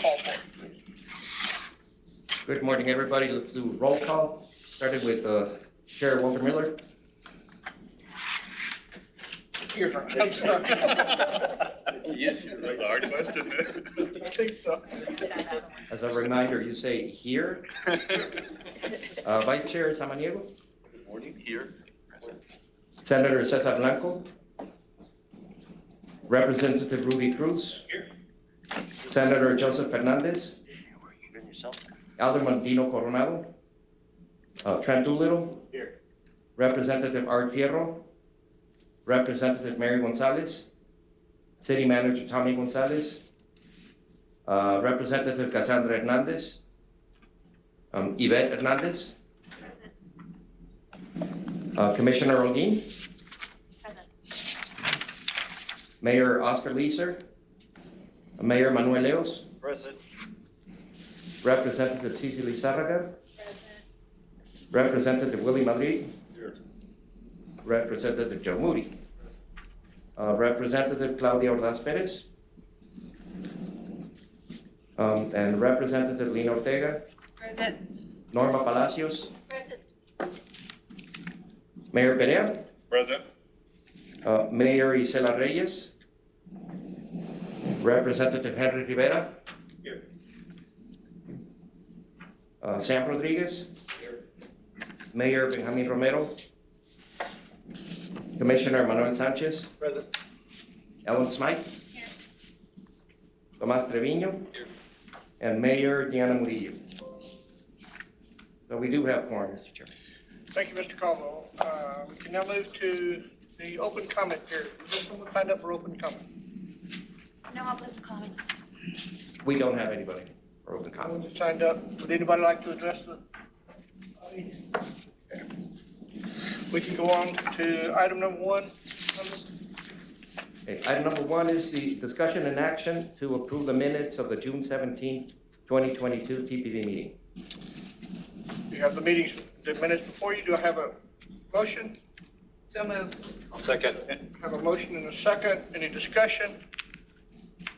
call for it. Good morning, everybody. Let's do roll call. Started with Chair Walter Miller. Here, I'm sorry. Yes, that's a hard question. I think so. As a reminder, you say here. Vice Chair Samaniego. Good morning, here. Present. Senator Cesar Blanco. Representative Ruby Cruz. Here. Senator Joseph Fernandez. And yourself? Alderman Dino Coronado. Trent Doolittle. Here. Representative Art Fierro. Representative Mary Gonzalez. City Manager Tommy Gonzalez. Representative Cassandra Hernandez. Yvette Hernandez. Commissioner Olguin. Mayor Oscar Leeser. Mayor Manuel Leos. Present. Representative Cecily Lizárraga. Representative Willie Madrid. Here. Representative Joe Moody. Representative Claudia Ordaz Perez. And Representative Lina Ortega. Present. Norma Palacios. Present. Mayor Perea. Present. Mayor Isela Reyes. Representative Henry Rivera. Here. Sam Rodriguez. Here. Mayor Benjamin Romero. Commissioner Manuel Sanchez. Present. Ellen Smythe. Here. Tomas Trevino. Here. And Mayor Diana Murillo. So we do have quorum, Mr. Chairman. Thank you, Mr. Caldwell. We can now move to the open comment period. Is someone signed up for open comment? No open comment. We don't have anybody for open No one comment. signed up. Would anybody like to address the? Okay. We can go on to item number one. Okay, item number one is the discussion and action to approve the minutes of the June 17th, 2022 TPB meeting. You have the minutes before you. Do I have a motion? So moved. Second. Have a motion and a second. Any discussion?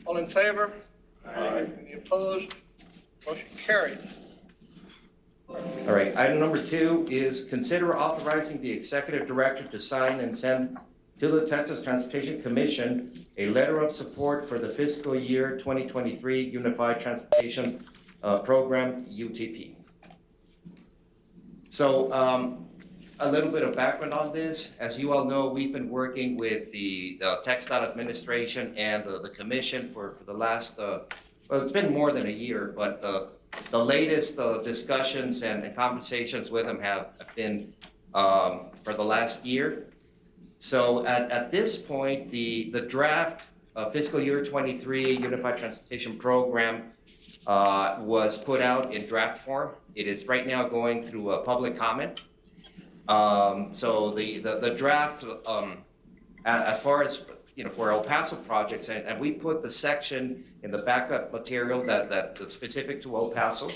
All in favor? Aye. Any opposed? Motion carried. All right, item number two is consider authorizing the executive director to sign and send to the Texas Transportation Commission a letter of support for the fiscal year 2023 Unified Transportation Program, UTP. So a little bit of background on this. As you all know, we've been working with the TxDOT administration and the commission for the last, well, it's been more than a year, but the latest discussions and conversations with them have been for the last year. So at this point, the draft fiscal year 23 Unified Transportation Program was put out in draft form. It is right now going through a public comment. So the draft, as far as, for El Paso projects, and we put the section in the backup material that's specific to El Paso.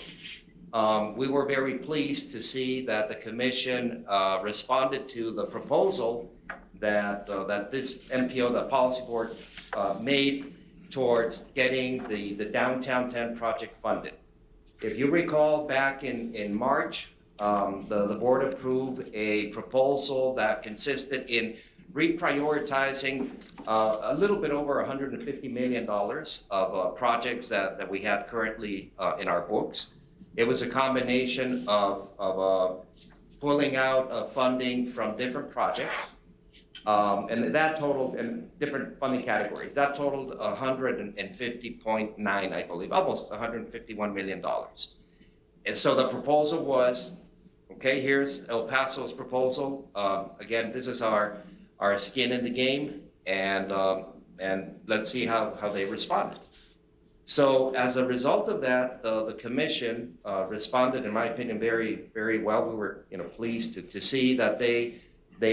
We were very pleased to see that the commission responded to the proposal that this MPO, the policy board, made towards getting the Downtown 10 project funded. If you recall, back in March, the board approved a proposal that consisted in reprioritizing a little bit over $150 million of projects that we had currently in our books. It was a combination of pulling out funding from different projects, and that totaled in different funding categories. That totaled 150.9, I believe, almost $151 million. And so the proposal was, okay, here's El Paso's proposal. Again, this is our skin in the game, and let's see how they responded. So as a result of that, the commission responded, in my opinion, very, very well. We were pleased to see that they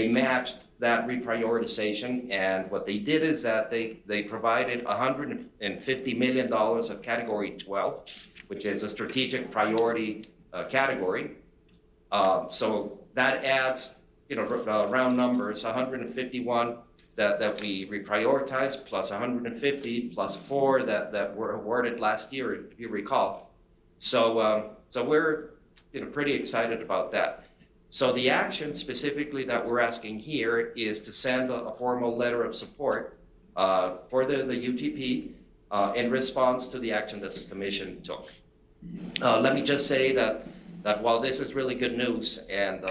matched that reprioritization, and what they did is that they provided $150 million of category 12, which is a strategic priority category. So that adds, round numbers, 151 that we reprioritized, plus 150, plus 4 that were awarded last year, if you recall. So we're pretty excited about that. So the action specifically that we're asking here is to send a formal letter of support for the UTP in response to the action that the commission took. Let me just say that while this is really good news, and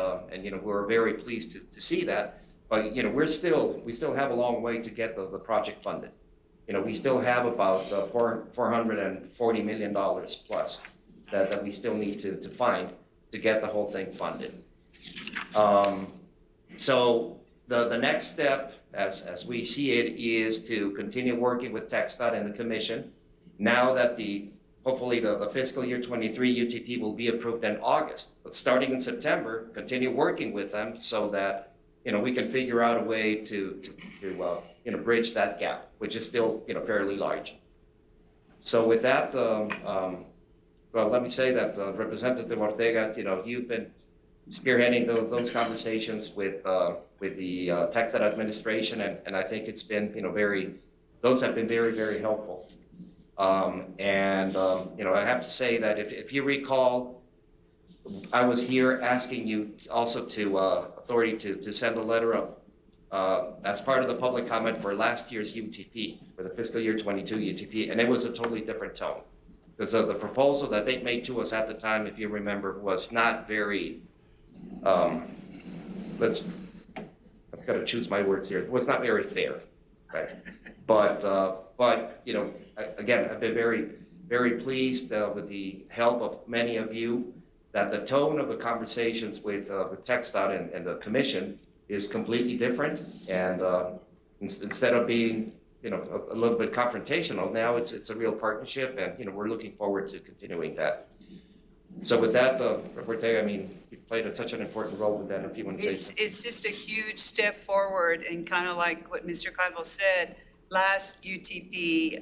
we're very pleased to see that, but we still have a long way to get the project funded. We still have about $440 million plus that we still need to find to get the whole thing funded. So the next step, as we see it, is to continue working with TxDOT and the commission. Now that hopefully the fiscal year 23 UTP will be approved in August, but starting in September, continue working with them so that we can figure out a way to bridge that gap, which is still fairly large. So with that, well, let me say that Representative Ortega, you've been spearheading those conversations with the TxDOT administration, and I think it's been those have been very, very helpful. I have to say that if you recall, I was here asking you also to authority to send a letter up as part of the public comment for last year's UTP, for the fiscal year 22 UTP, and it was a totally different tone. Because the proposal that they made to us at the time, if you remember, was not very, I've got to choose my words here, it was not very fair, right? But again, I've been very, very pleased with the help of many of you that the tone of the conversations with TxDOT and the commission is completely different. And instead of being, a little bit confrontational, now it's a real partnership, and we're looking forward to continuing that. So with that, Ortega, you've played such an important role with that. If you want to say, It's just a huge step forward, and kind of like what Mr. Calvo said, last UTP,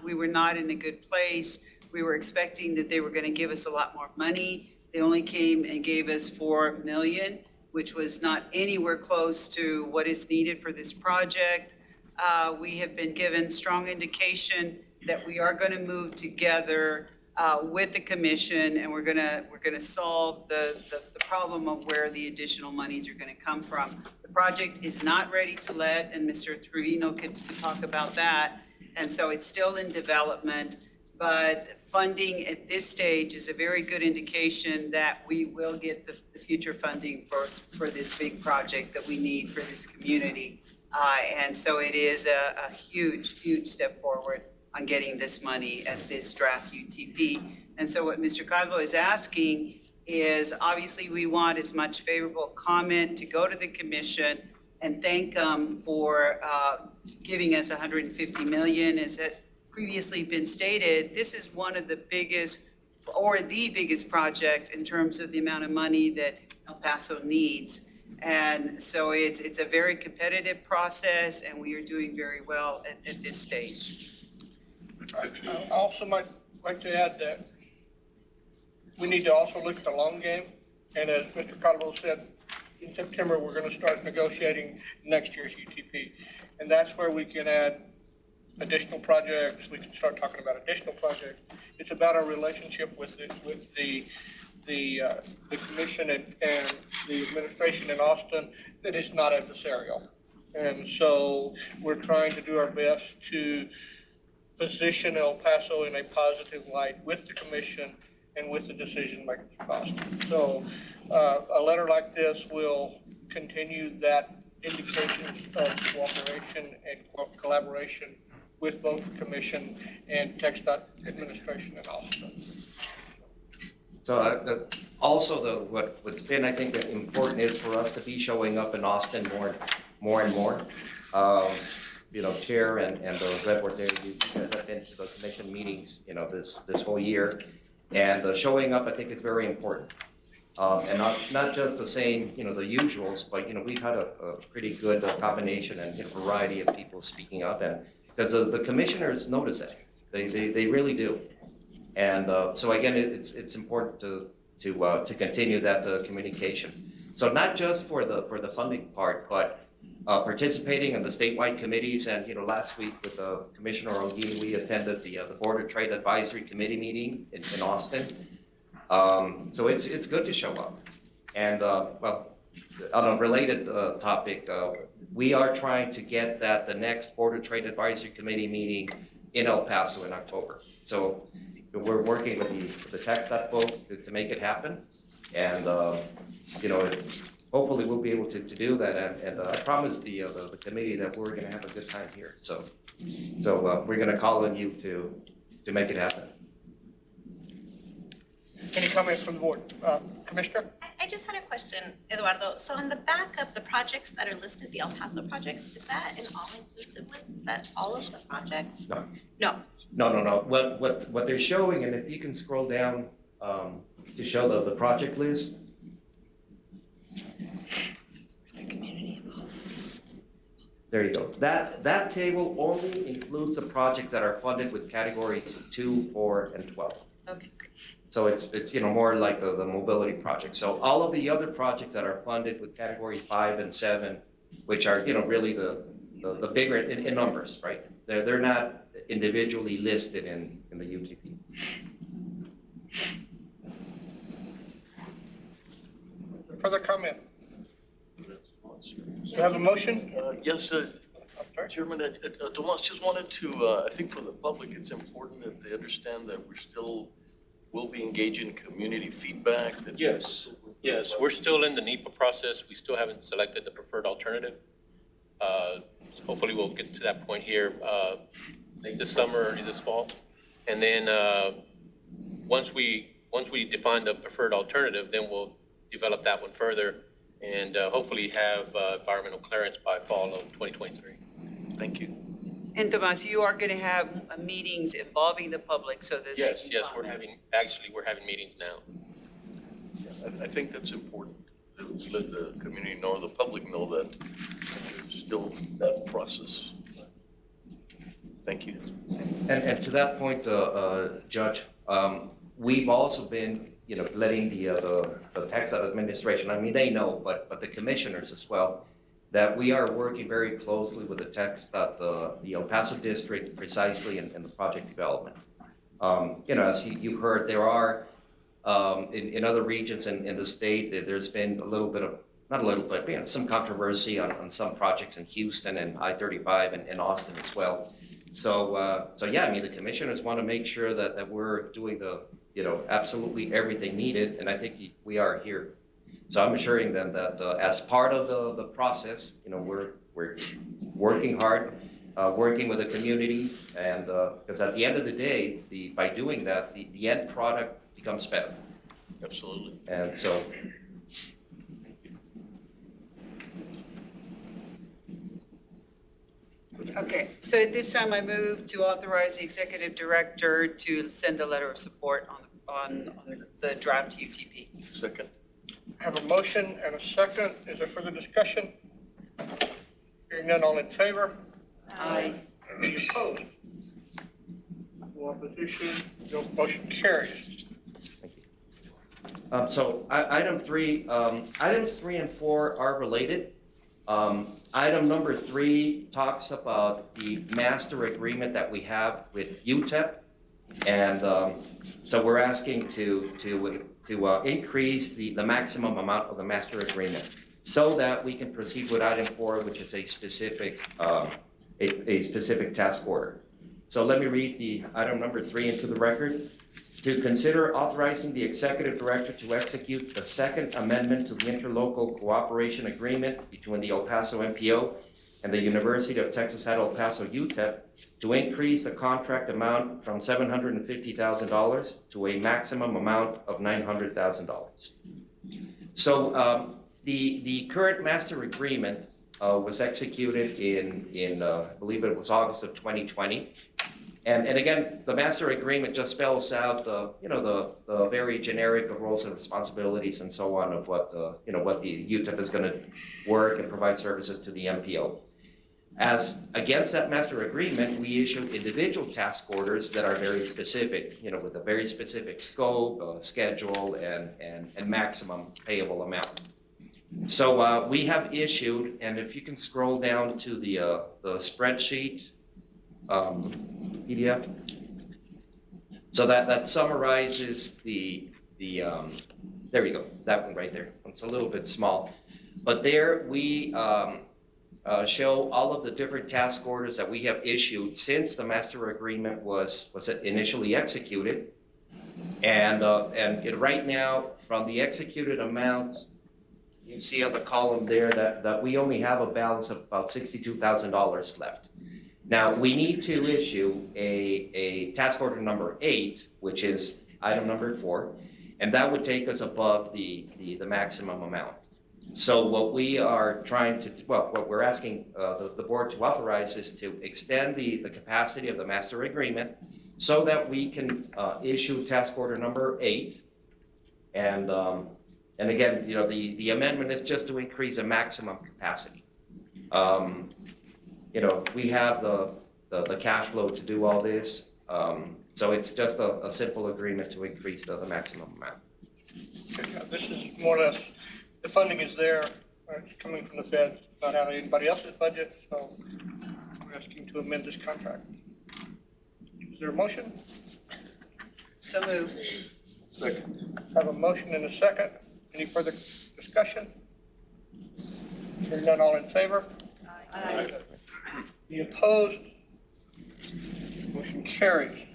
we were not in a good place. We were expecting that they were going to give us a lot more money. They only came and gave us $4 million, which was not anywhere close to what is needed for this project. We have been given strong indication that we are going to move together with the commission, and we're gonna solve the problem of where the additional monies are going to come from. The project is not ready to let, and Mr. Trujillo could talk about that, and so it's still in development. But funding at this stage is a very good indication that we will get the future funding for this big project that we need for this community. And so it is a huge, huge step forward on getting this money at this draft UTP. And so what Mr. Calvo is asking is, obviously we want as much favorable comment to go to the commission and thank them for giving us $150 million. As it previously been stated, this is one of the biggest, or the biggest project in terms of the amount of money that El Paso needs. And so it's a very competitive process, and we are doing very well at this stage. I also might like to add that we need to also look at the long game. And as Mr. Calvo said, in September, we're going to start negotiating next year's UTP. And that's where we can add additional projects. We can start talking about additional projects. It's about our relationship with the commission and the administration in Austin that is not adversarial. And so we're trying to do our best to position El Paso in a positive light with the commission and with the decision makers in Austin. So a letter like this will continue that indication of cooperation and collaboration with both the commission and TxDOT administration in Austin. So also what's been, I think, important is for us to be showing up in Austin more and more. Chair and the Red Board there, you have been to the commission meetings, this whole year, and showing up, I think, is very important. And not just the same, the usuals, but we've had a pretty good combination and variety of people speaking up, and because the commissioners notice it, they really do. And so again, it's important to continue that communication. So not just for the funding part, but participating in the statewide committees. And, last week with Commissioner Olguin, we attended the Board of Trade Advisory Committee meeting in Austin. So it's good to show up. And, well, on a related topic, we are trying to get the next Board of Trade Advisory Committee meeting in El Paso in October. So we're working with the TxDOT folks to make it happen. And, hopefully we'll be able to do that. And I promised the committee that we're going to have a good time here. So we're going to call on you to make it happen. Any comments from the board? Commissioner? I just had a question, Eduardo. So on the back of the projects that are listed, the El Paso projects, is that an all-inclusive list? Is that all of the projects? No. No. No. What they're showing, and if you can scroll down to show the project list. The community involved. There you go. That table only includes the projects that are funded with categories 2, 4, and 12. Okay, great. So it's more like the mobility project. So all of the other projects that are funded with categories 5 and 7, which are really the bigger in numbers, right? They're not individually listed in the UTP. Further comment? Do you have a motion? Yes, I'm sorry. Chairman, Tomas, just wanted to, I think for the public, it's important that they understand that we'll be engaging in community feedback. Yes, we're still in the NEPA process. We still haven't selected the preferred alternative. Hopefully we'll get to that point here late this summer, early this fall. And then once we define the preferred alternative, then we'll develop that one further and hopefully have environmental clearance by fall of 2023. Thank you. And Tomas, you are going to have meetings involving the public so that they Yes, can yes, comment. we're having meetings now. I think that's important, to let the community know, the public know that there's still that process. Thank you. And to that point, Judge, we've also been letting the TxDOT administration, I mean, they know, but the commissioners as well, that we are working very closely with the TxDOT, the El Paso district precisely in the project development. As you've heard, there are, in other regions in the state, there's been a little bit of, not a little bit, some controversy on some projects in Houston and I-35 and in Austin as well. So yeah, I mean, the commissioners want to make sure that we're doing absolutely everything needed, and I think we are here. So I'm assuring them that as part of the process, we're working hard, working with the community, and because at the end of the day, by doing that, the end product becomes better. Absolutely. And so. Okay, so at this time I move to authorize the executive director to send a letter of support on the draft UTP. Second. I have a motion and a second. Is there further discussion? Hearing none, all in favor? Aye. Any opposed? No opposition, no motion carries. So items 3 and 4 are related. Item number 3 talks about the master agreement that we have with UTEP. And so we're asking to increase the maximum amount of the master agreement so that we can proceed with item 4, which is a specific task order. So let me read the item number 3 into the record. To consider authorizing the executive director to execute the second amendment to the interlocal cooperation agreement between the El Paso MPO and the University of Texas at El Paso UTEP to increase the contract amount from $750,000 to a maximum amount of $900,000. So the current master agreement was executed in I believe it was August of 2020. And again, the master agreement just spells out the very generic roles and responsibilities and so on of what the UTEP is going to work and provide services to the MPO. As against that master agreement, we issue individual task orders that are very specific, with a very specific scope, schedule, and maximum payable amount. So we have issued, and if you can scroll down to the spreadsheet PDF. So that summarizes there we go, that one right there. It's a little bit small. But there we show all of the different task orders that we have issued since the master agreement was initially executed. And right now, from the executed amounts, you see on the column there that we only have a balance of about $62,000 left. Now, we need to issue a task order number 8, which is item number 4, and that would take us above the maximum amount. So what we are trying to, what we're asking the board to authorize is to extend the capacity of the master agreement so that we can issue task order number 8. And again, you know, the amendment is just to increase the maximum capacity. You know, we have the cash flow to do all this. So it's just a simple agreement to increase the maximum amount. This is more or less, the funding is there, it's coming from the Fed, not out of anybody else's budget, so we're asking to amend this contract. Is there a motion? So move. Second. I have a motion and a second. Any further discussion? Hearing none, all in favor? Aye. Any opposed? Motion carries.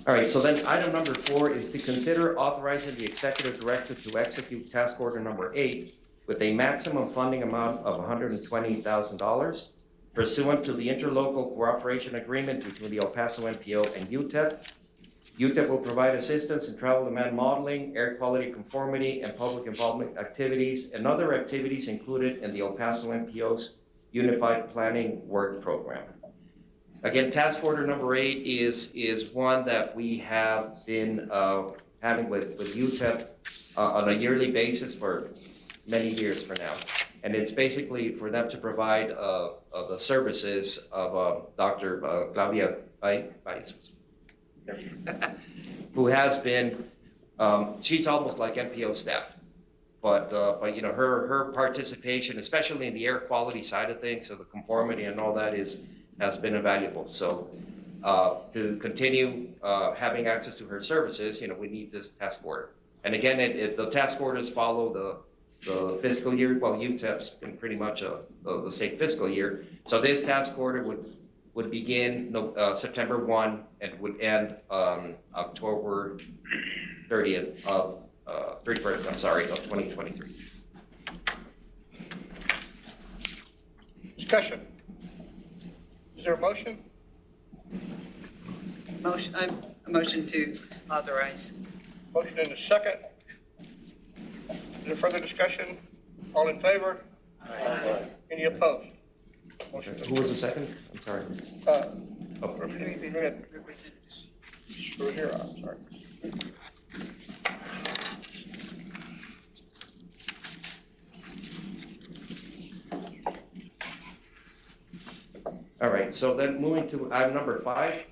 All right, so then item number 4 is to consider authorizing the executive director to execute task order number 8 with a maximum funding amount of $120,000 pursuant to the interlocal cooperation agreement between the El Paso MPO and UTEP. UTEP will provide assistance in travel demand modeling, air quality conformity, and public involvement activities, and other activities included in the El Paso MPO's Unified Planning Work Program. Again, task order number 8 is one that we have been having with UTEP on a yearly basis for many years for now. And it's basically for them to provide the services of Dr. Claudia Baez, who has been, she's almost like MPO staff. But you know, her participation, especially in the air quality side of things, so the conformity and all that has been invaluable. So to continue having access to her services, you know, we need this task order. And again, if the task orders follow the fiscal year, well, UTEP's been pretty much the same fiscal year. So this task order would begin September 1 and would end October 30th of 31st, I'm sorry, of 2023. Discussion. Is there a motion? A motion to authorize. Motion and a second. Is there further discussion? All in favor? Aye. Any opposed? Motion Who was the second? I'm sorry. Go ahead. Representatives. Through here, I'm sorry. All right, so then moving to item number 5,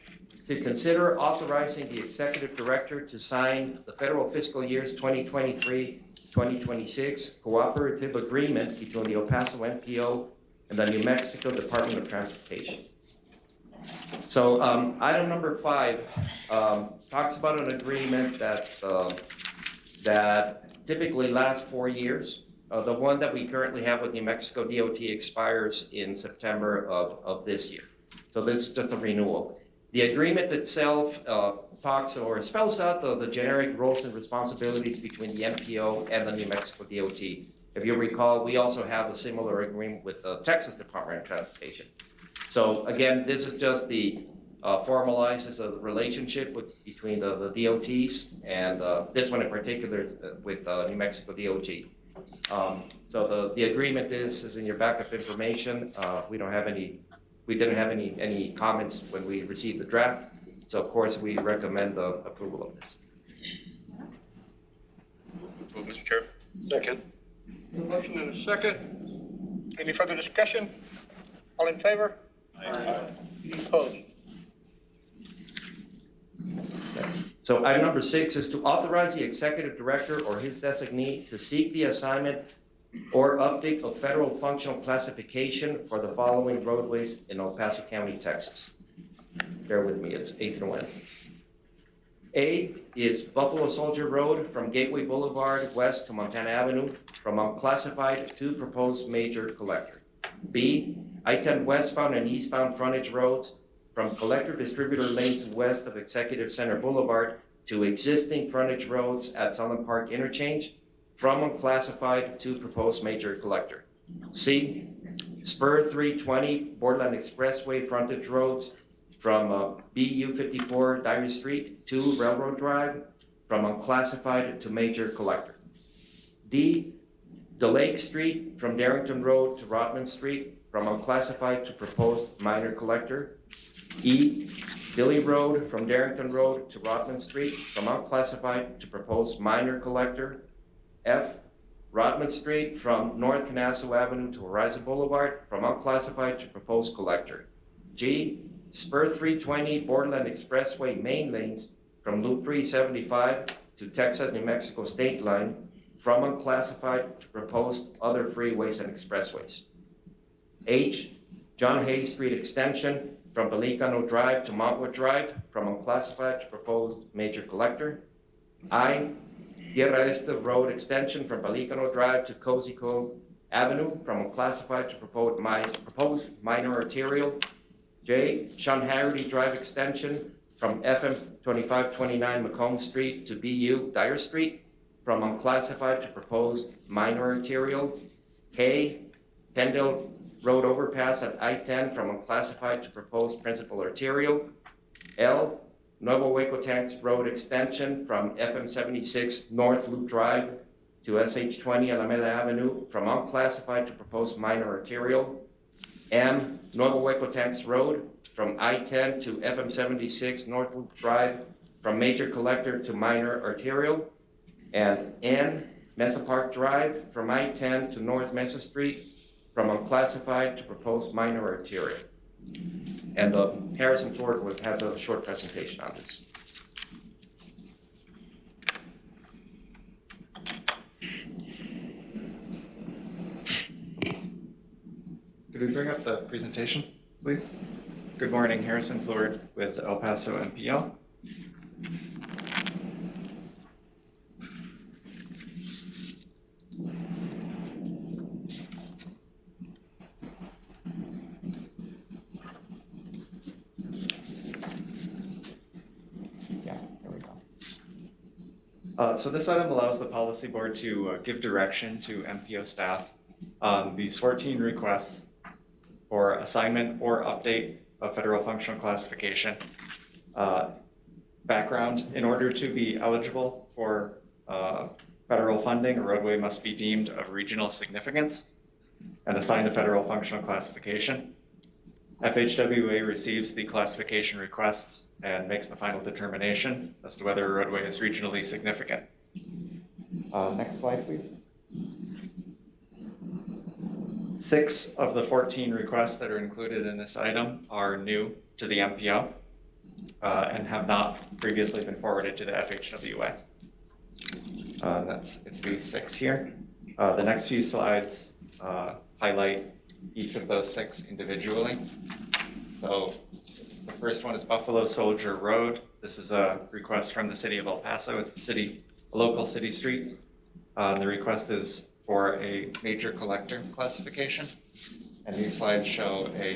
to consider authorizing the executive director to sign the federal fiscal years 2023-2026 cooperative agreement between the El Paso MPO and the New Mexico Department of Transportation. So item number 5 talks about an agreement that typically lasts 4 years. The one that we currently have with New Mexico DOT expires in September of this year. So this is just a renewal. The agreement itself talks or spells out the generic roles and responsibilities between the MPO and the New Mexico DOT. If you recall, we also have a similar agreement with the Texas Department of Transportation. So again, this is just the formalizes the relationship between the DOTs, and this one in particular is with New Mexico DOT. So the agreement is in your backup information. We didn't have any comments when we received the draft. So of course, we recommend the approval of this. Move, Mr. Chair. Second. Motion and a second. Any further discussion? All in favor? Aye. Any opposed? So item number 6 is to authorize the executive director or his designee to seek the assignment or update of federal functional classification for the following roadways in El Paso County, Texas. Bear with me, it's eighth and one. A is Buffalo Soldier Road from Gateway Boulevard west to Montana Avenue from unclassified to proposed major collector. B, I-10 westbound and eastbound frontage roads from collector distributor lanes west of Executive Center Boulevard to existing frontage roads at Sunland Park Interchange from unclassified to proposed major collector. C, Spur 320 Borderland Expressway frontage roads from BU 54 Dyer Street to Railroad Drive from unclassified to major collector. D, DeLake Street from Darrington Road to Rodman Street from unclassified to proposed minor collector. E, Billy Road from Darrington Road to Rodman Street from unclassified to proposed minor collector. F, Rodman Street from North Canasco Avenue to Horizon Boulevard from unclassified to proposed collector. G, Spur 320 Borderland Expressway main lanes from Loop 375 to Texas-New Mexico state line from unclassified to proposed other freeways and expressways. H, John Hayes Street extension from Pelicano Drive to Montwood Drive from unclassified to proposed major collector. I, Tierra Este Road extension from Pelicano Drive to Cozy Cove Avenue from unclassified to proposed minor arterial. J, Sean Haggerty Drive extension from FM 2529 Macomb Street to BU Dyer Street from unclassified to proposed minor arterial. K, Pendle Road overpass at I-10 from unclassified to proposed principal arterial. L, Nuevo Hueco Tanks Road extension from FM 76 North Loop Drive to SH20 Alameda Avenue from unclassified to proposed minor arterial. M, Nuevo Hueco Tanks Road from I-10 to FM 76 North Loop Drive from major collector to minor arterial. And N, Mesa Park Drive from I-10 to North Mesa Street from unclassified to proposed minor arterial. And Harrison Ford has a short presentation on this. Could we bring up the presentation, please? Good morning, Harrison Floyd with El Paso MPO. So this item allows the policy board to give direction to MPO staff on these 14 requests for assignment or update of federal functional classification. Background: in order to be eligible for federal funding, a roadway must be deemed of regional significance and assigned a federal functional classification. FHWA receives the classification requests and makes the final determination as to whether a roadway is regionally significant. Next slide, please. 6 of the 14 requests that are included in this item are new to the MPO and have not previously been forwarded to the FHWA. It's these 6 here. The next few slides highlight each of those 6 individually. So the first one is Buffalo Soldier Road. This is a request from the city of El Paso. It's a local city street. The request is for a major collector classification. And these slides show a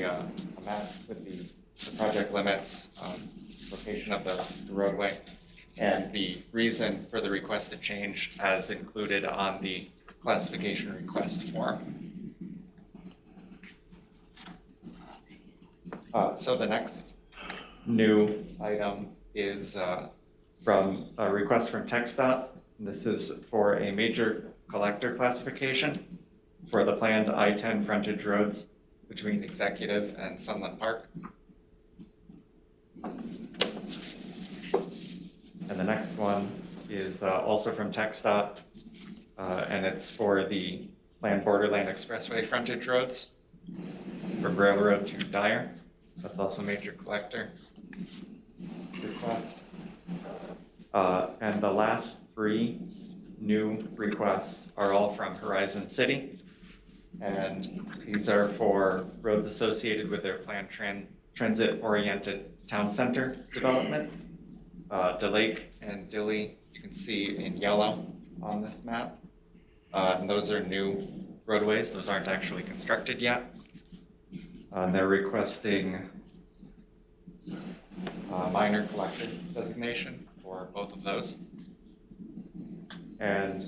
map with the project limits, location of the roadway, and the reason for the requested change as included on the classification request form. So the next new item is from a request from TxDOT. This is for a major collector classification for the planned I-10 frontage roads between Executive and Sunland Park. And the next one is also from TxDOT, and it's for the planned Borderland Expressway frontage roads from Railroad to Dyer. That's also a major collector request. And the last 3 new requests are all from Horizon City. And these are for roads associated with their planned transit-oriented town center development. DeLake and Dilly, you can see in yellow on this map. And those are new roadways, those aren't actually constructed yet. They're requesting minor collector designation for both of those. And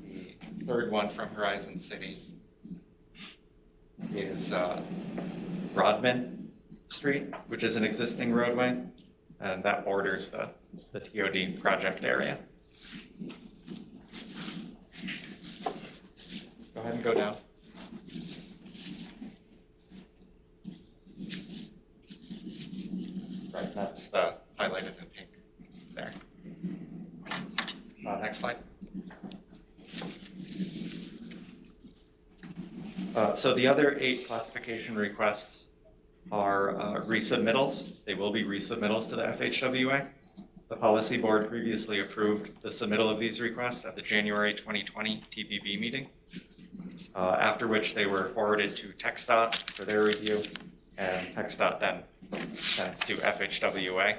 the third one from Horizon City is Rodman Street, which is an existing roadway, and that borders the TOD project area. Go ahead and go down. Right, that's the highlighted in pink there. Next slide. So the other 8 classification requests are resubmittals. They will be resubmittals to the FHWA. The policy board previously approved the submittal of these requests at the January 2020 TPB meeting, after which they were forwarded to TxDOT for their review, and TxDOT then sends to FHWA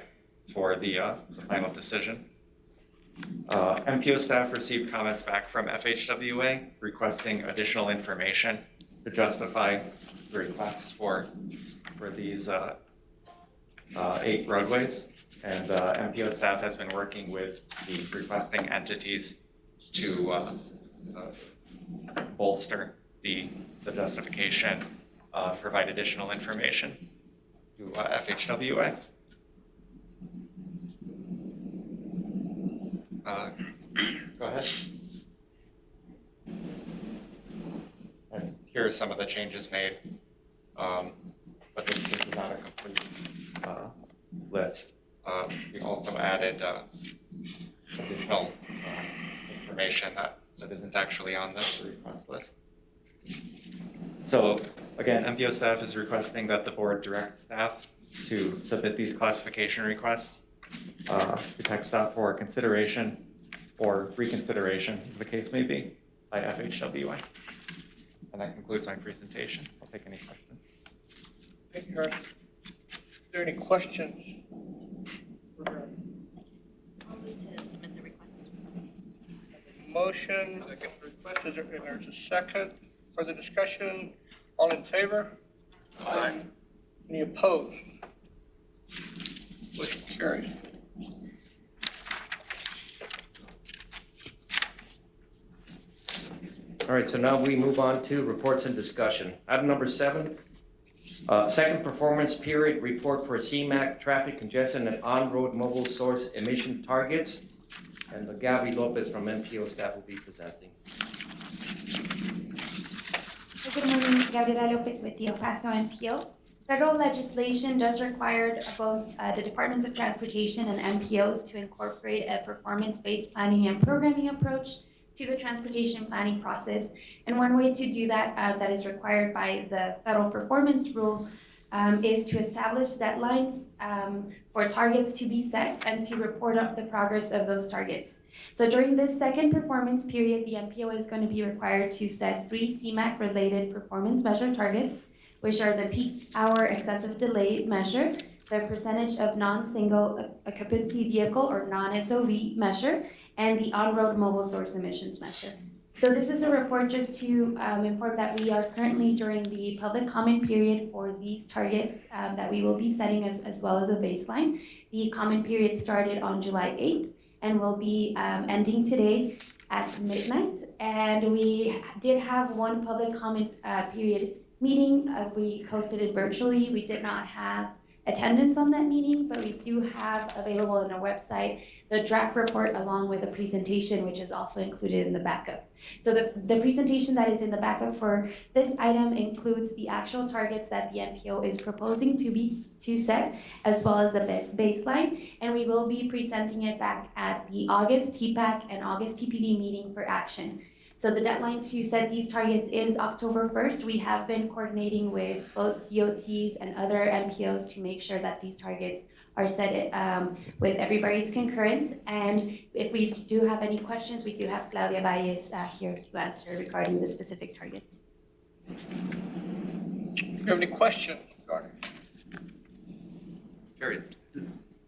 for the final decision. MPO staff received comments back from FHWA requesting additional information to justify the requests for these 8 roadways. And MPO staff has been working with the requesting entities to bolster the justification, provide additional information to FHWA. Go ahead. And here are some of the changes made, but this is not a complete list. We also added additional information that isn't actually on this request list. So again, MPO staff is requesting that the board direct staff to submit these classification requests to TxDOT for consideration or reconsideration, as the case may be, by FHWA. And that concludes my presentation. I'll take any questions. Thank you, Harris. Are there any questions? I'll move to submit the request. Motion, request, and there's a second. Further discussion, all in favor? Aye. Any opposed? Motion carries. All right, so now we move on to reports and discussion. Item number 7, second performance period report for CMAQ traffic congestion and on-road mobile source emission targets. And Gabby Lopez from MPO staff will be presenting. Good morning, Gabriela Lopez with the El Paso MPO. Federal legislation does require both the Departments of Transportation and MPOs to incorporate a performance-based planning and programming approach to the transportation planning process. And one way to do that that is required by the federal performance rule is to establish deadlines for targets to be set and to report up the progress of those targets. So during this second performance period, the MPO is going to be required to set 3 CMAQ-related performance measure targets, which are the peak hour excessive delay measure, the percentage of non-single occupancy vehicle or non-SOV measure, and the on-road mobile source emissions measure. So this is a report just to inform that we are currently during the public comment period for these targets that we will be setting as well as a baseline. The comment period started on July 8th and will be ending today at midnight. And we did have one public comment period meeting. We hosted it virtually. We did not have attendance on that meeting, but we do have available on our website the draft report along with a presentation, which is also included in the backup. So the presentation that is in the backup for this item includes the actual targets that the MPO is proposing to set, as well as the baseline, and we will be presenting it back at the August TPAC and August TPB meeting for action. So the deadline to set these targets is October 1st. We have been coordinating with both DOTs and other MPOs to make sure that these targets are set with everybody's concurrence. And if we do have any questions, we do have Claudia Valles here to answer regarding the specific targets. Do you have any questions regarding? Sure.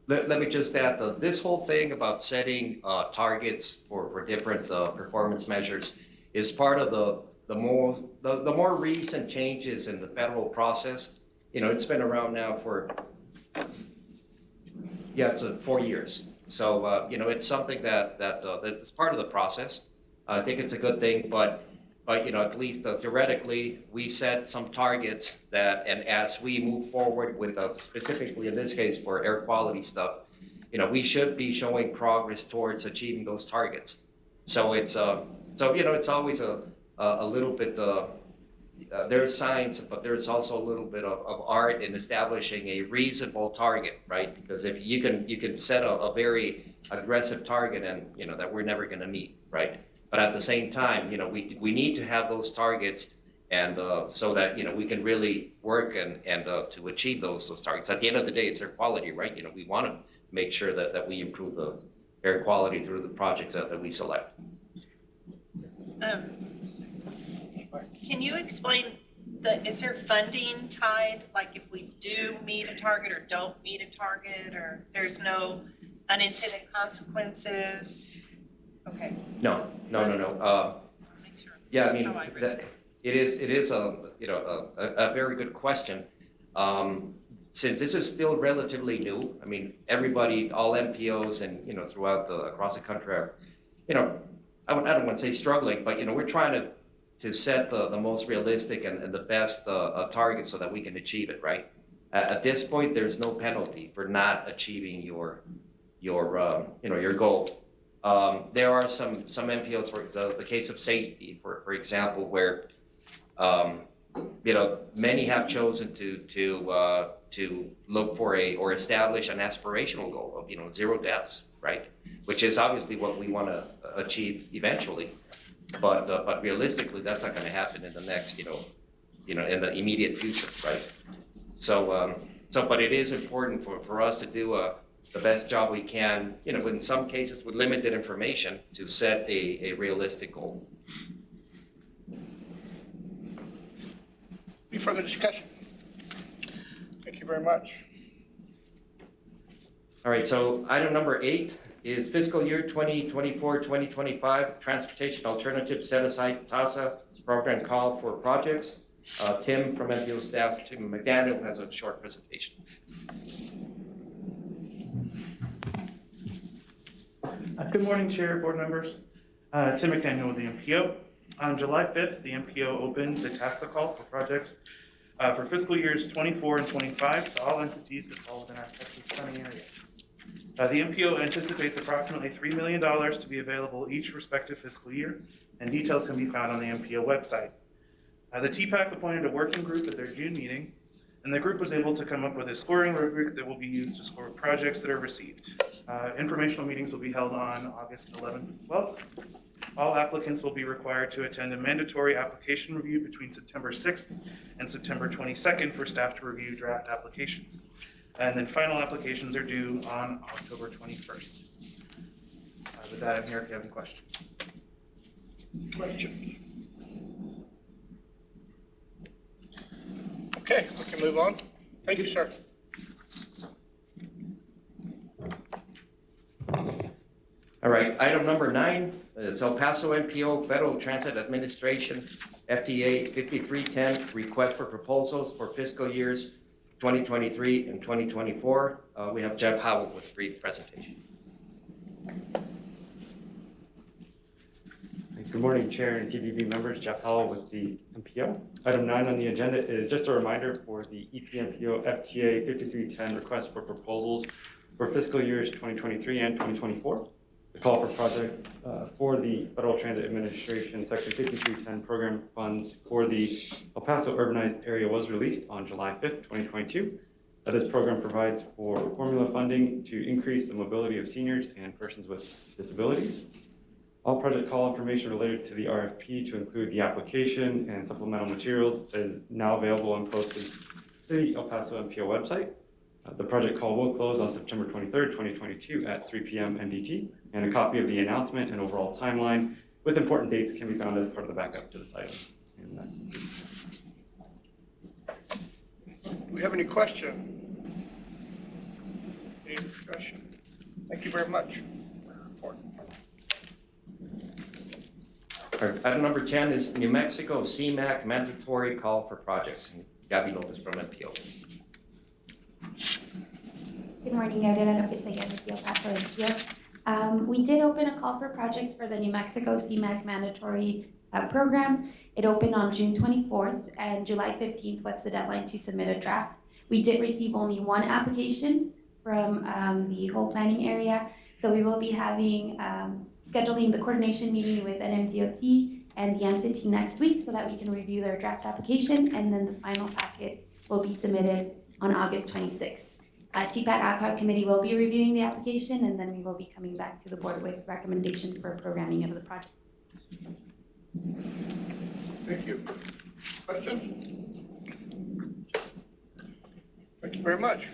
Let me just add, this whole thing about setting targets for different performance measures is part of the more recent changes in the federal process. You know, it's been around now for, it's 4 years. So, you know, it's something that's part of the process. I think it's a good thing, but you know, at least theoretically, we set some targets that, and as we move forward with specifically in this case for air quality stuff, you know, we should be showing progress towards achieving those targets. So it's you know, it's always a little bit there's science, but there's also a little bit of art in establishing a reasonable target, right? Because if you can set a very aggressive target and, you know, that we're never going to meet, right? But at the same time, you know, we need to have those targets, and so that, you know, we can really work and to achieve those targets. At the end of the day, it's air quality, right? You know, we want to make sure that we improve the air quality through the projects that we select. Can you explain is there funding tied? Like if we do meet a target or don't meet a target, or there's no unintended consequences? Okay. No. Make sure. Yeah, I mean, That's how I read that, it is a, you know, a very good question. Since this is still relatively new, I mean, everybody, all MPOs and, you know, across the country are, you know, I don't want to say struggling, but, you know, we're trying to set the most realistic and the best target so that we can achieve it, right? At this point, there's no penalty for not achieving your you know, your goal. There are some MPOs, for the case of safety, for example, where you know, many have chosen to look for or establish an aspirational goal of, you know, 0 deaths, right? Which is obviously what we want to achieve eventually, but realistically, that's not going to happen in the next, you know, in the immediate future, right? So but it is important for us to do the best job we can, you know, in some cases with limited information, to set a realistic goal. Any further discussion? Thank you very much. All right, so item number 8 is fiscal year 2024-2025 Transportation Alternative Set Aside TASA Program Call for Projects. Tim from MPO staff, Tim McDaniel, has a short presentation. Good morning, Chair, board members. Tim McDaniel with the MPO. On July 5th, the MPO opened the TASA call for projects for fiscal years 24 and 25 to all entities that fall within our Texas County area. The MPO anticipates approximately $3 million to be available each respective fiscal year, and details can be found on the MPO website. The TPAC appointed a working group at their June meeting, and the group was able to come up with a scoring rubric that will be used to score projects that are received. Informational meetings will be held on August 11th and 12th. All applicants will be required to attend a mandatory application review between September 6th and September 22nd for staff to review draft applications. And then final applications are due on October 21st. With that, I'm here if you have any questions. Questions? Okay, we can move on. Thank you, sir. All right, item number 9 is El Paso MPO Federal Transit Administration FTA 5310 request for proposals for fiscal years 2023 and 2024. We have Jeff Howell with a brief presentation. Good morning, Chair and TPB members. Jeff Howell with the MPO. Item 9 on the agenda is just a reminder for the EPMPO FTA 5310 request for proposals for fiscal years 2023 and 2024. The call for projects for the Federal Transit Administration Section 5310 program funds for the El Paso urbanized area was released on July 5th, 2022. This program provides for formula funding to increase the mobility of seniors and persons with disabilities. All project call information related to the RFP, to include the application and supplemental materials, is now available and posted to the El Paso MPO website. The project call will close on September 23rd, 2022 at 3 p.m. MDT, and a copy of the announcement and overall timeline with important dates can be found as part of the backup to this item. And Do we have any questions? Any discussion? Thank you very much. All right, item number 10 is New Mexico CMAQ mandatory call for projects. And Gabby Lopez from MPO. Good morning, Gabriela Lopez again with the El Paso MPO. We did open a call for projects for the New Mexico CMAQ mandatory program. It opened on June 24th, and July 15th was the deadline to submit a draft. We did receive only one application from the whole planning area, so we will be having scheduling the coordination meeting with NMDOT and the entity next week so that we can review their draft application, and then the final packet will be submitted on August 26th. TPAT ad hoc committee will be reviewing the application, and then we will be coming back to the board with recommendation for programming of the project. Thank you. Questions? Thank you very much.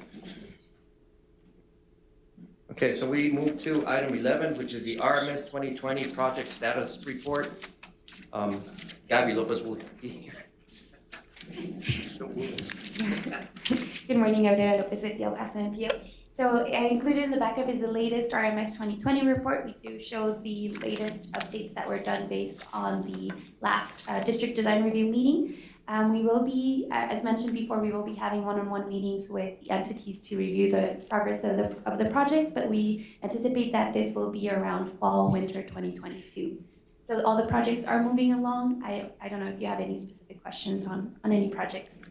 Okay, so we move to item 11, which is the RMS 2020 project status report. Gabby Lopez will be here. Good morning, Gabriela Lopez with the El Paso MPO. So I included in the backup is the latest RMS 2020 report. We do show the latest updates that were done based on the last district design review meeting. We will be, as mentioned before, we will be having one-on-one meetings with the entities to review the progress of the projects, but we anticipate that this will be around fall, winter 2022. So all the projects are moving along. I don't know if you have any specific questions on any projects.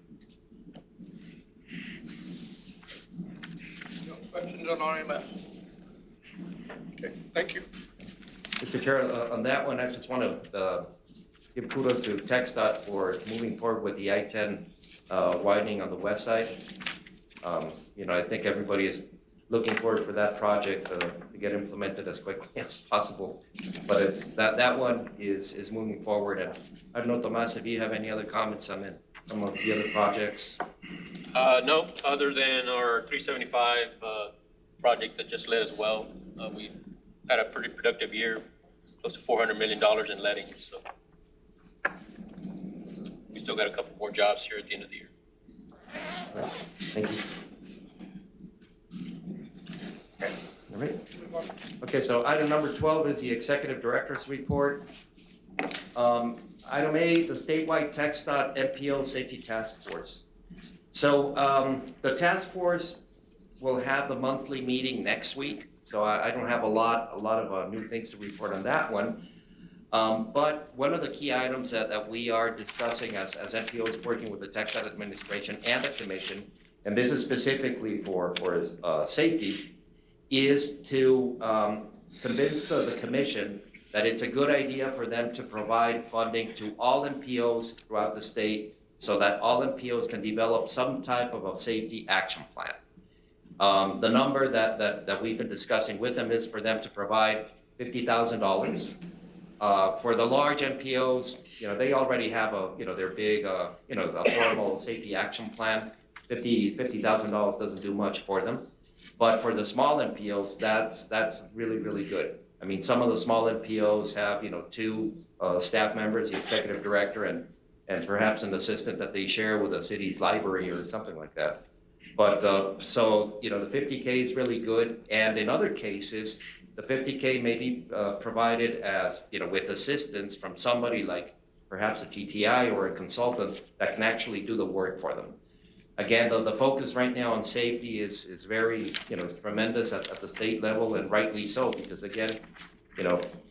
No questions on RMS? Okay, thank you. Mr. Chair, on that one, I just want to give kudos to TxDOT for moving forward with the I-10 widening on the west side. I think everybody is looking forward for that project to get implemented as quickly as possible. But it's that one is moving forward. And I don't know, Tomas, if you have any other comments on some of the other projects? No, other than our 375 project that just led as well. We had a pretty productive year, close to $400 million in lettings. So we still got a couple more jobs here at the end of the year. Thank you. All right. Okay, so item number 12 is the Executive Director's Report. Item A, the statewide TxDOT MPO Safety Task Force. So the task force will have the monthly meeting next week. So I don't have a lot of new things to report on that one. But one of the key items that we are discussing as MPOs working with the TxDOT administration and the commission, and this is specifically for safety, is to convince the commission that it's a good idea for them to provide funding to all MPOs throughout the state so that all MPOs can develop some type of a safety action plan. The number that we've been discussing with them is for them to provide $50,000. For the large MPOs, they already have their big, a formal safety action plan. $50,000 doesn't do much for them. But for the small MPOs, that's really, really good. I mean, some of the small MPOs have, 2 staff members, the executive director, and perhaps an assistant that they share with a city's library or something like that. But so, the 50K is really good. And in other cases, the 50K may be provided as, with assistance from somebody like perhaps a TTI or a consultant that can actually do the work for them. Again, the focus right now on safety is very, tremendous at the state level, and rightly so, because again,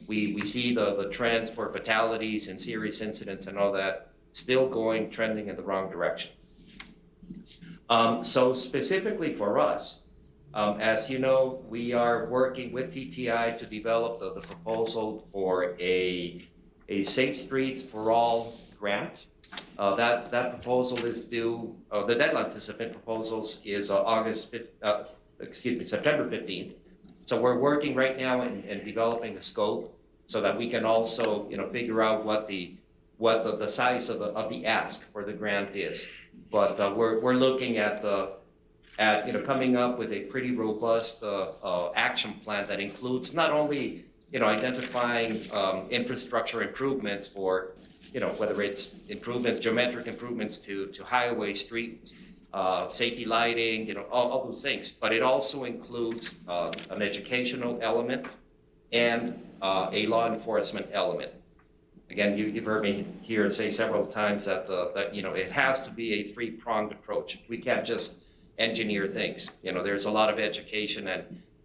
we see the trends for fatalities and serious incidents and all that still trending in the wrong direction. So specifically for us, as you know, we are working with TTI to develop the proposal for a Safe Streets for All grant. That proposal is due, the deadline to submit proposals is September 15th. So we're working right now in developing the scope. so that we can also, figure out what the size of the ask for the grant is. But we're looking at coming up with a pretty robust action plan that includes not only identifying infrastructure improvements for whether it's improvements, geometric improvements to highway, streets, safety lighting, all those things, but it also includes an educational element and a law enforcement element. Again, you've heard me here say several times that it has to be a three-pronged approach. We can't just engineer things. There's a lot of education,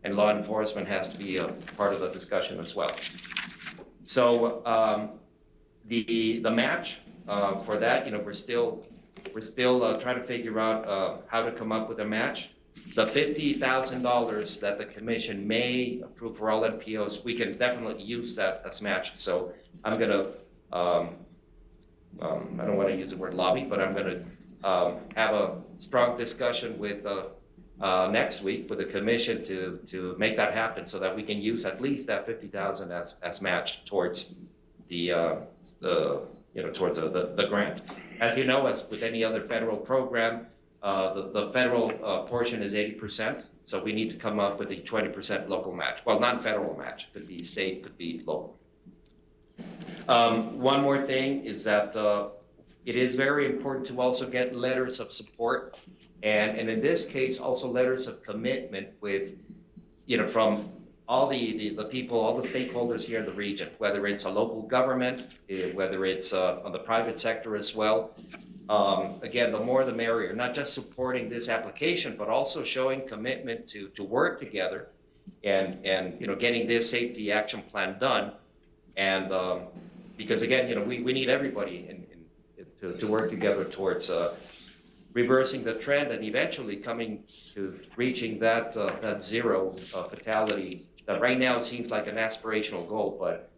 and law enforcement has to be a part of the discussion as well. So the match for that, we're still trying to figure out how to come up with a match. The $50,000 that the commission may approve for all MPOs, we can definitely use that as match. So I'm gonna, I don't want to use the word lobby, but I'm gonna have a strong discussion with next week with the commission to make that happen, so that we can use at least that $50,000 as match towards the grant. As you know, as with any other federal program, the federal portion is 80%, so we need to come up with a 20% local match. Well, non-federal match, could be state, could be local. One more thing is that it is very important to also get letters of support, and in this case, also letters of commitment with, from all the people, all the stakeholders here in the region, whether it's a local government, whether it's on the private sector as well. Again, the more the merrier, not just supporting this application, but also showing commitment to work together and getting this safety action plan done. And because again, we need everybody to work together towards reversing the trend and eventually coming to reaching that zero fatality that right now seems like an aspirational goal, but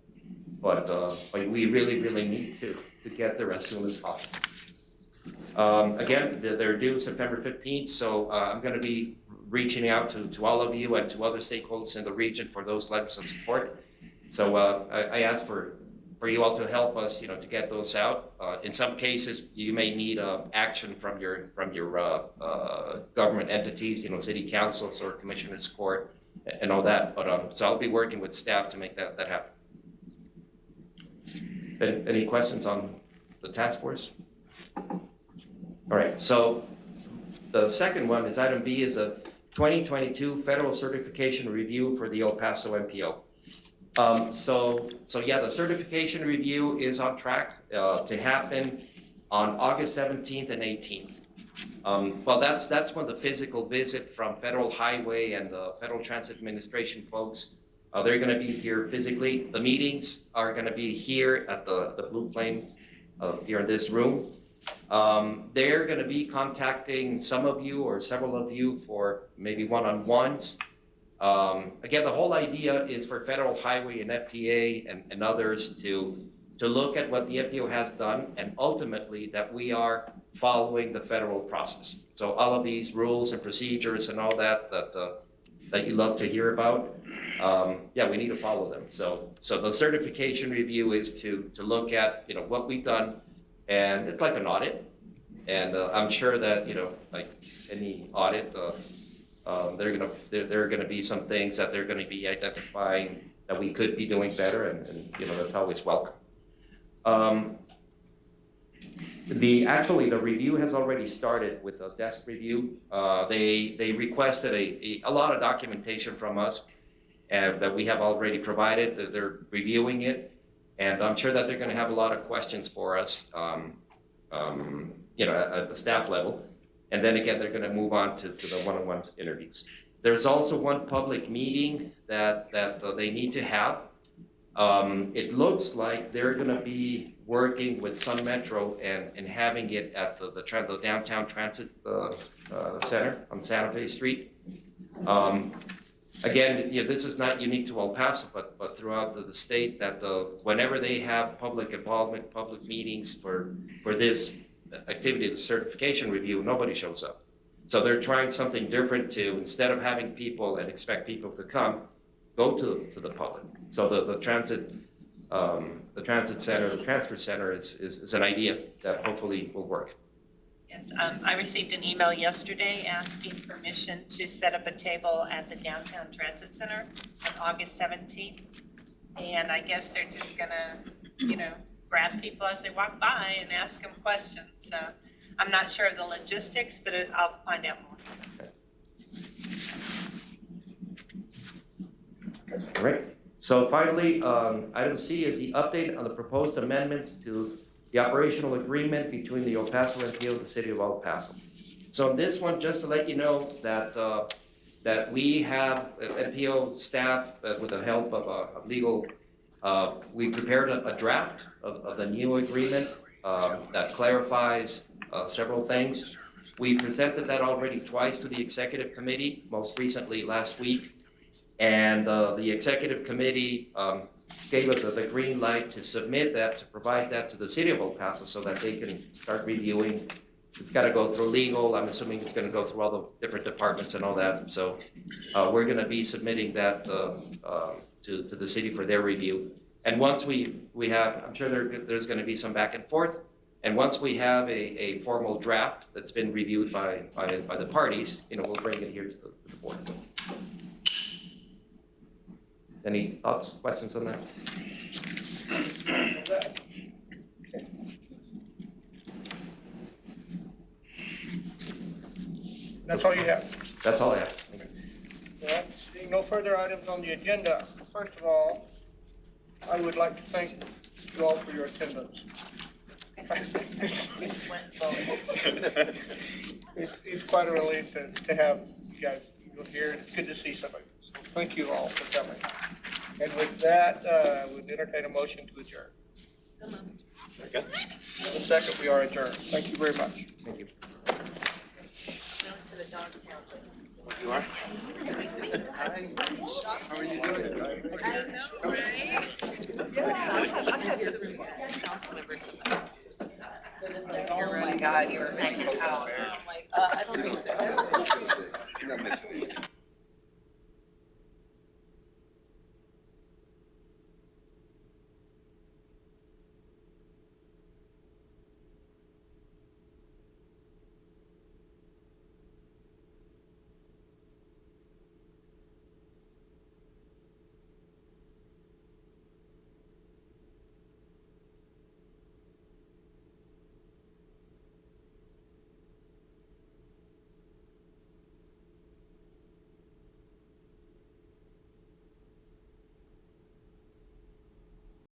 we really need to get there as soon as possible. Again, they're due September 15th, so I'm going to be reaching out to all of you and to other stakeholders in the region for those letters of support. So I ask for you all to help us, to get those out. In some cases, you may need action from your government entities, city councils or commissioners court and all that. But so I'll be working with staff to make that happen. Any questions on the task force? All right, so the second one is item B, is a 2022 federal certification review for the El Paso MPO. So yeah, the certification review is on track to happen on August 17th and 18th. Well, that's when the physical visit from Federal Highway and the Federal Transit Administration folks, they're going to be here physically. The meetings are going to be here at the Blue Flame here in this room. They're going to be contacting some of you or several of you for maybe one-on-ones. Again, the whole idea is for Federal Highway and FTA and others to look at what the MPO has done, and ultimately that we are following the federal process. So all of these rules and procedures and all that you love to hear about, yeah, we need to follow them. So the certification review is to look at what we've done, and it's like an audit. And I'm sure that like any audit, there are gonna be some things that they're gonna be identifying that we could be doing better, and that's always welcome. The review has already started with a desk review. They requested a lot of documentation from us, and that we have already provided. They're reviewing it, and I'm sure that they're going to have a lot of questions for us, at the staff level. And then again, they're going to move on to the one-on-one interviews. There's also one public meeting that they need to have. It looks like they're going to be working with Sun Metro and having it at the downtown transit center on Santa Fe Street. Again, this is not unique to El Paso, but throughout the state, that whenever they have public involvement, public meetings for this activity, the certification review, nobody shows up. So they're trying something different to, instead of having people and expect people to come, go to the public. So the transit the transit center, the transfer center is an idea that hopefully will work. Yes, I received an email yesterday asking permission to set up a table at the downtown transit center on August 17th. And I guess they're just gonna, grab people as they walk by and ask them questions. So I'm not sure of the logistics, but I'll find out more. All right. So finally, item C is the update on the proposed amendments to the operational agreement between the El Paso MPO and the city of El Paso. So in this one, just to let you know that that we have MPO staff with the help of legal, we prepared a draft of the new agreement that clarifies several things. We presented that already twice to the executive committee, most recently last week. And the executive committee gave us the green light to submit that, to provide that to the city of El Paso so that they can start reviewing. It's got to go through legal. I'm assuming it's going to go through all the different departments and all that. So we're going to be submitting that to the city for their review. And once we have, I'm sure there's going to be some back and forth. And once we have a formal draft that's been reviewed by the parties, we'll bring it here to the board. Any thoughts, questions on that? That's all you have? That's all I have. Well, seeing no further items on the agenda, first of all, I would like to thank you all for your attendance. It's quite a relief to have you guys here. It's good to see somebody. So thank you all for coming. And with that, we'd entertain a motion to adjourn. Second. The second, we are adjourned. Thank you very much. Thank you. You are? How are you doing? Oh my God, you're making